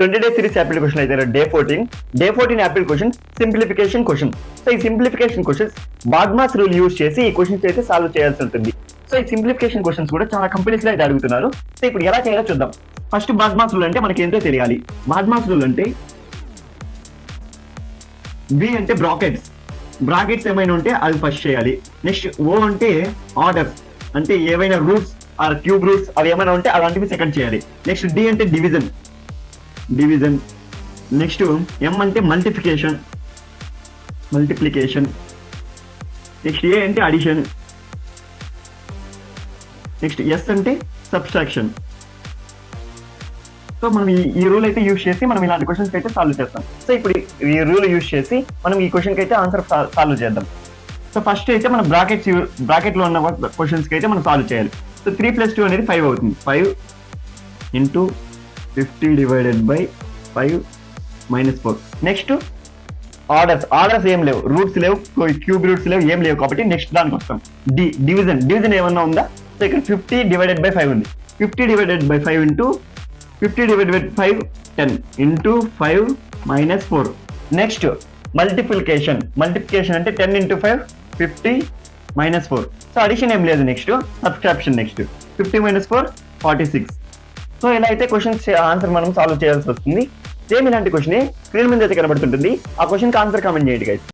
20 days series aptitude question అయితే day 14 aptitude question simplification question. So ఈ simplification questions బాగ్మాస్ rule use చేసి ఈ questions అయితే సాల్వ్ చేయాల్సి ఉంటుంది. సో ఈ సింప్లిఫికేషన్ క్వశ్చన్స్ కూడా చాలా కంపెనీస్ లో అయితే అడుగుతున్నారు. సో ఇప్పుడు ఎలా చేయాలో చూద్దాం. ఫస్ట్ బాగ్మాస్ రూల్ అంటే మనకి ఏంటో తెలియాలి. బాగ్మాస్ రూల్ అంటే బి అంటే బ్రాకెట్స్ ఏమైనా ఉంటే అది ఫస్ట్ చేయాలి. నెక్స్ట్ ఓ అంటే ఆర్డర్స్, అంటే ఏవైనా రూట్స్ ఆర్ క్యూబ్ రూట్స్ అవి ఏమైనా ఉంటే అలాంటివి సెకండ్ చేయాలి. నెక్స్ట్ డి అంటే డివిజన్. నెక్స్ట్ ఎం అంటే మల్టిప్లికేషన్. నెక్స్ట్ ఏ అంటే అడిషన్. నెక్స్ట్ ఎస్ అంటే సబ్స్ట్రాక్షన్. సో మనం ఈ రూల్ అయితే యూజ్ చేసి మనం ఇలాంటి క్వశ్చన్స్ అయితే సాల్వ్ చేస్తాం. సో ఇప్పుడు ఈ రూల్ యూజ్ చేసి మనం ఈ క్వశ్చన్కి అయితే ఆన్సర్ సాల్వ్ చేద్దాం. సో ఫస్ట్ అయితే మనం బ్రాకెట్ లో ఉన్న క్వశ్చన్స్ కి అయితే మనం సాల్వ్ చేయాలి. సో 3 + 2 అనేది 5 అవుతుంది. 5 × 50 / 5 - 4. నెక్స్ట్ ఆర్డర్స్ ఏం లేవు, రూట్స్ లేవు, క్యూబ్ రూట్స్ లేవు, ఏం లేవు కాబట్టి నెక్స్ట్ దానికి వస్తాం. డివిజన్ ఏమన్నా ఉందా? సో ఇక్కడ 50 / 5 ఉంది. 50 / 5 × 50 / 5 10 × 5 - 4. నెక్స్ట్ మల్టిప్లికేషన్ అంటే 10 × 5 50 - 4. సో అడిషన్ ఏం లేదు. Next subtraction. నెక్స్ట్ 50 - 4 46. సో ఇలా అయితే క్వశ్చన్స్ ఆన్సర్ మనం సాల్వ్ చేయాల్సి వస్తుంది. సేమ్ ఇలాంటి క్వశ్చన్ స్క్రీన్ మీద అయితే కనబడుతుంటుంది. ఆ క్వశ్చన్కి ఆన్సర్ కామెంట్ చేయండి గైస్.